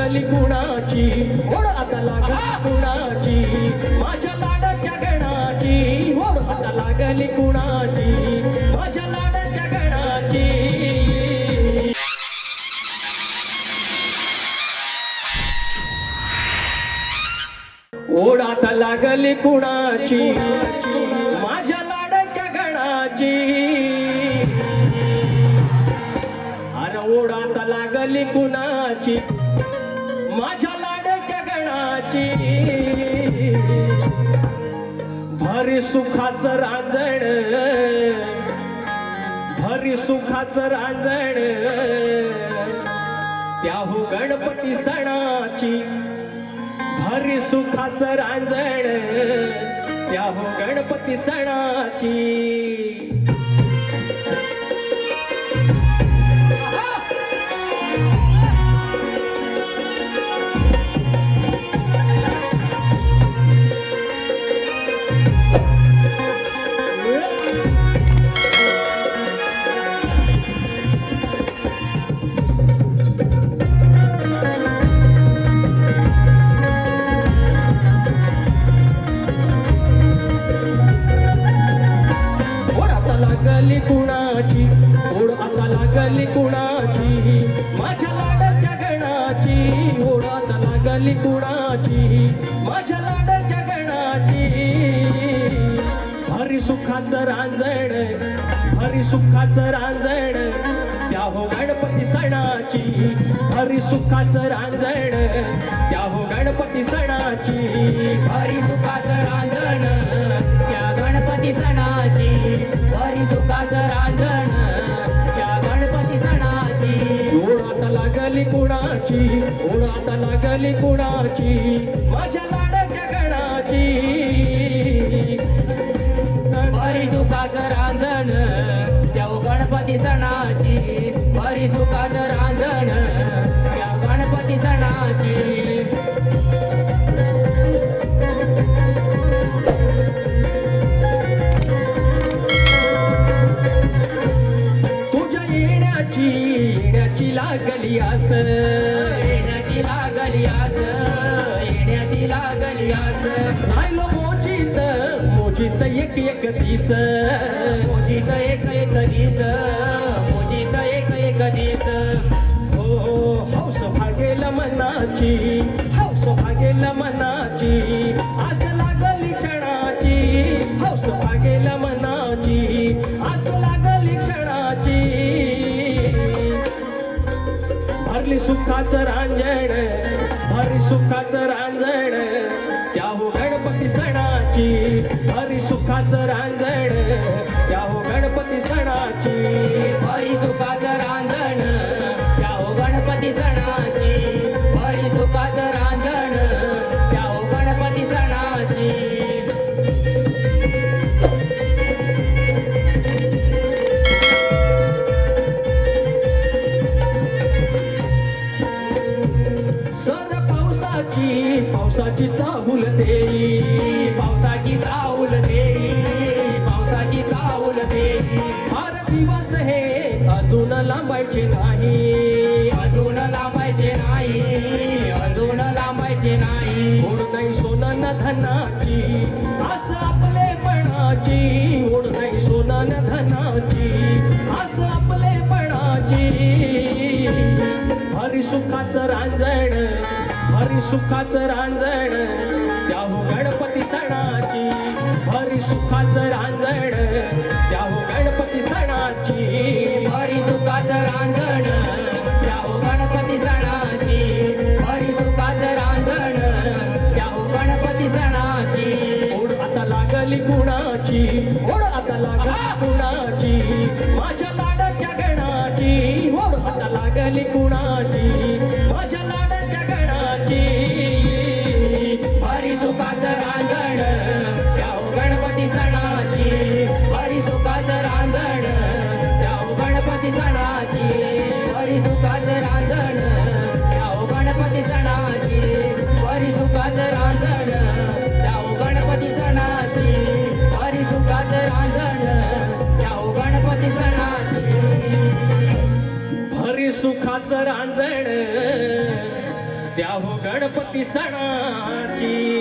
लागली कुणाची ओढ आता लागली कुणाची माझ्या लाडाच्या गणाची ओढ आता लागली कुणाची माझ्या लाडाच्या गणाची ओढ आता लागली कुणाची माझ्या लाडक्या गणाची अरे ओढ आता लागली कुणाची माझ्या लाडक्या गणाची भरी सुखाचं रांजण भरी सुखाचं रांजण त्या हो गणपती सणाची भरी सुखाचं रांजण त्या हो गणपती सणाची लागली कुणाची ओढ आता लागली कुणाची माझ्या लाडक्या गणाची ओढ आता लागली कुणाची माझ्या लाडक्या गणाची भरी सुखाचं रांजण भरी सुखाचं रांजण त्या हो गणपती सणाची भरी सुखाचं रांजण त्या हो गणपती सणाची भरी सुखाचं रांजण त्या गणपती सणाची भरी सुखाचं रांजण त्या गणपती सणाची ओढ आता लागली कुणाची ओढ आता लागली कुणाची माझ्या लाडक्या गणाची भरी सुखाचं रांजण त्या गणपती सणाची भरी सुखाचं रांजण त्या गणपती सणाची येण्याची लागली आस येण्याची लागली आस येण्याची लागली आस राहिलो मोजीत मोजीत एक एक दिस मोजीत एक एक दिस मोजीत एक एक दिस हो हौस भागेल मनाची हौस भागेल मनाची आस लागली क्षणाची हौस भागेल मनाची आस लागली क्षणाची भरली सुखाचं रांजण भरी सुखाचं रांजण त्या हो गणपती सणाची भरी सुखाचं रांजण त्या हो गणपती सणाची भरी सुखाचं रांजण त्या हो गणपती सणाची भरी सुखाचं रांजण त्या हो गणपती सणाची पावसाची चाहूल देई पावसाची चाहूल देई पावसाची चाहूल देई फार दिवस हे अजून लांबायचे नाही अजून लांबायचे नाही अजून लांबायचे नाही ओढ नाही सोनं धनाची आस आपलेपणाची ओढ नाही सोनं धनाची आस आपलेपणाची भरी सुखाचं रांजण भरी सुखाचं रांजण त्या हो गणपती सणाची भरी सुखाचं रांजण त्या हो गणपती सणाची भरी सुखाचं रांजण त्या हो गणपती सणाची भरी सुखाचं रांजण त्या हो गणपती सणाची ओढ आता लागली कुणाची ओढ आता लागली कुणाची माझ्या लाडक्या गणाची ओढ आता लागली कुणाची माझ्या लाडक्या गणाची भरी सुखाचं रांजण त्या हो गणपती सणाची भरी सुखाचं रांजण त्या हो गणपती सणाची भरी सुखाचं रांजण त्या हो गणपती सणाची भरी सुखाचं रांजण त्या हो गणपती सणाची भरी सुखाचं रांजण त्या हो गणपती सणाची भरी सुखाचं रांजण द्या हो गणपती सणाची